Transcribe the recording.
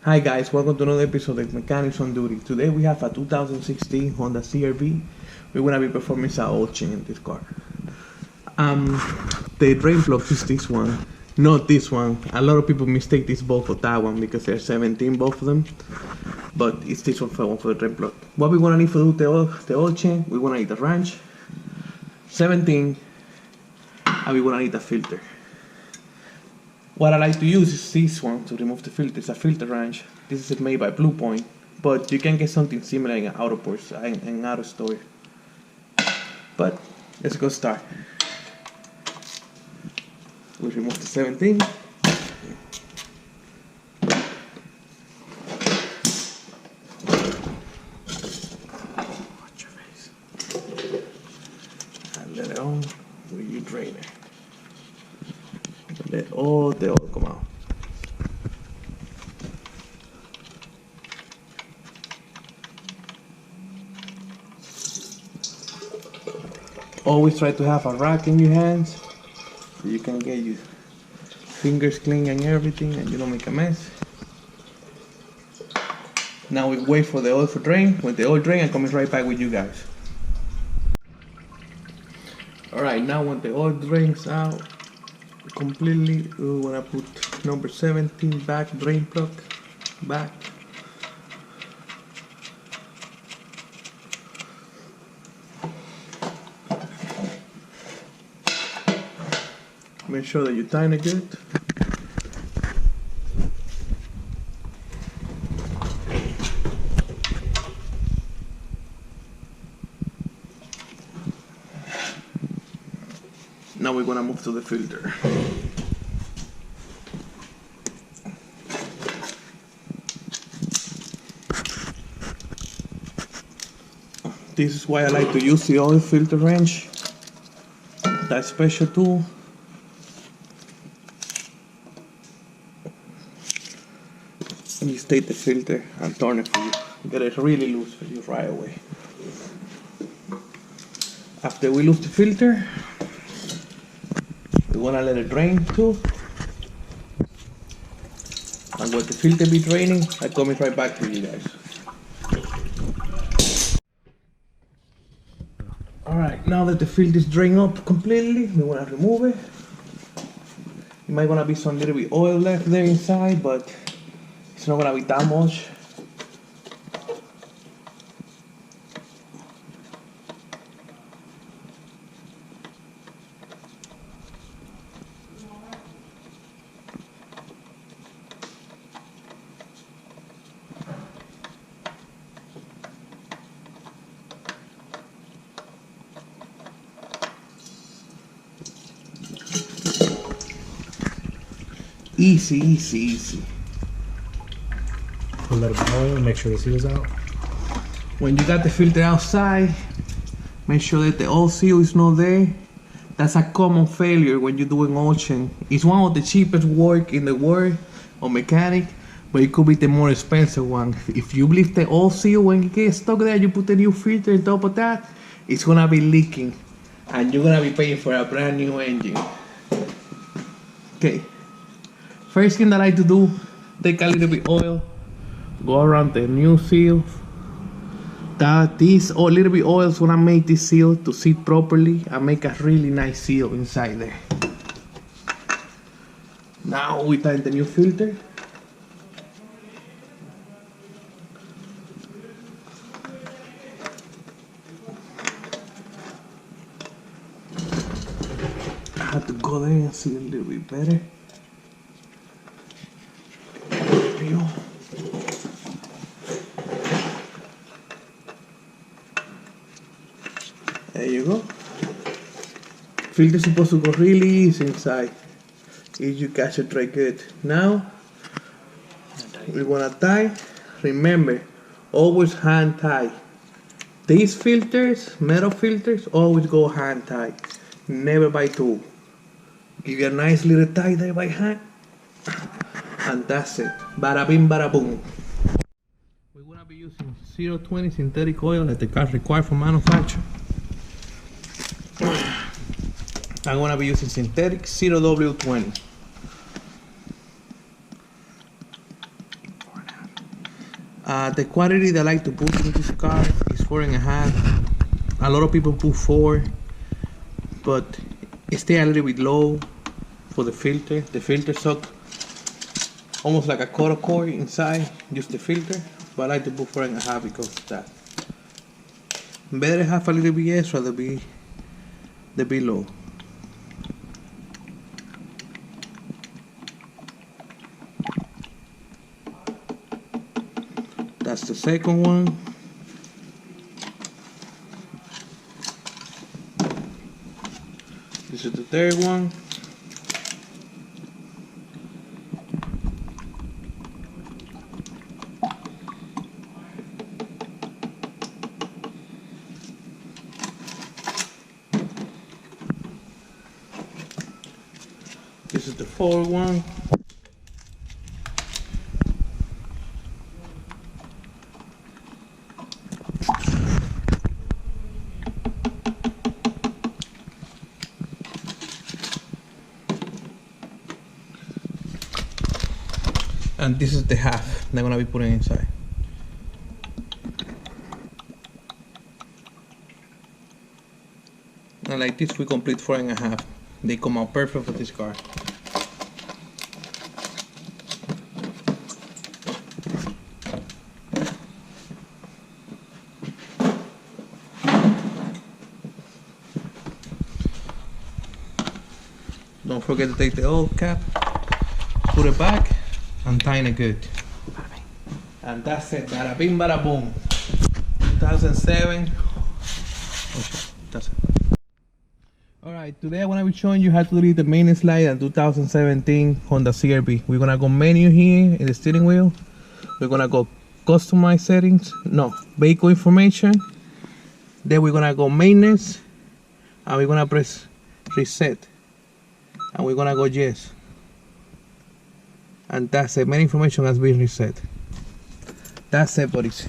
Hi guys, welcome to another episode of Mechanics on Duty. Today we have a 2016 Honda CRV. We're gonna be performing some oil change in this car. The drain plug is this one, not this one. A lot of people mistake this bolt for that one because they're 17 both of them, but it's this one for the drain plug. What we gonna need for the oil change? We gonna need a wrench, 17, and we gonna need a filter. What I like to use is this one to remove the filter. It's a filter wrench. This is made by Blue Point, but you can get something similar in an auto parts in auto store. But let's go start. We remove the 17. Watch your face. And let it on where you drain it. Let all the oil come out. Always try to have a rack in your hands so you can get your fingers clean and everything and you don't make a mess. Now we wait for the oil to drain. When the oil drains, I'm coming right back with you guys. Alright, now when the oil drains out completely, we want to put number 17 back, drain plug back. Make sure that you tighten it good. Now we're gonna move to the filter. This is why I like to use the oil filter wrench, that special tool. And you take the filter and turn it for you. Get it really loose for you right away. After we lose the filter, we want to let it drain too. And when the filter be draining, I'm coming right back to you guys. Alright, now that the filter is drained up completely, we want to remove it. It might gonna be some little bit oil left there inside, but it's not gonna be that much. Easy, easy, easy. Put a little bit of oil and make sure the seal's out. When you got the filter outside, make sure that the oil seal is not there. That's a common failure when you're doing oil change. It's one of the cheapest work in the world on mechanic, but it could be the more expensive one. If you leave the oil seal when it gets stuck there, you put a new filter on top of that, it's gonna be leaking, and you're gonna be paying for a brand new engine. Okay. First thing that I like to do, take a little bit oil, go around the new seal. This or little bit oil is gonna make this seal to sit properly and make a really nice seal inside there. Now we tighten the new filter. I have to go there and see a little bit better. There you go. Filter is supposed to go really easy inside if you catch it right good. Now we wanna tie. Remember, always hand tie. These filters, metal filters, always go hand tie. Never by tool. Give you a nice little tie there by hand. And that's it. Bada bing, bada boom. We're gonna be using 020 synthetic oil that the car requires for manufacture. I'm gonna be using synthetic 0W20. 4.5. The quantity that I like to put in this car is 4.5. A lot of people put 4, but it stay a little bit low for the filter. The filter sucks almost like a quarter core inside, just the filter. But I like to put 4.5 because of that. Better have a little bit extra than be low. That's the second one. This is the third one. This is the fourth one. And this is the half they're gonna be putting inside. And like this, we complete 4.5. They come out perfect for this car. Don't forget to take the oil cap, put it back, and tighten it good. And that's it. Bada bing, bada boom. 2007. That's it. Alright, today I'm gonna be showing you how to delete the maintenance light on 2017 Honda CRV. We're gonna go menu here in the steering wheel. We're gonna go customize settings. No, vehicle information. Then we're gonna go maintenance. And we're gonna press reset. And we're gonna go yes. And that's it. Main information has been reset. That's it, buddies.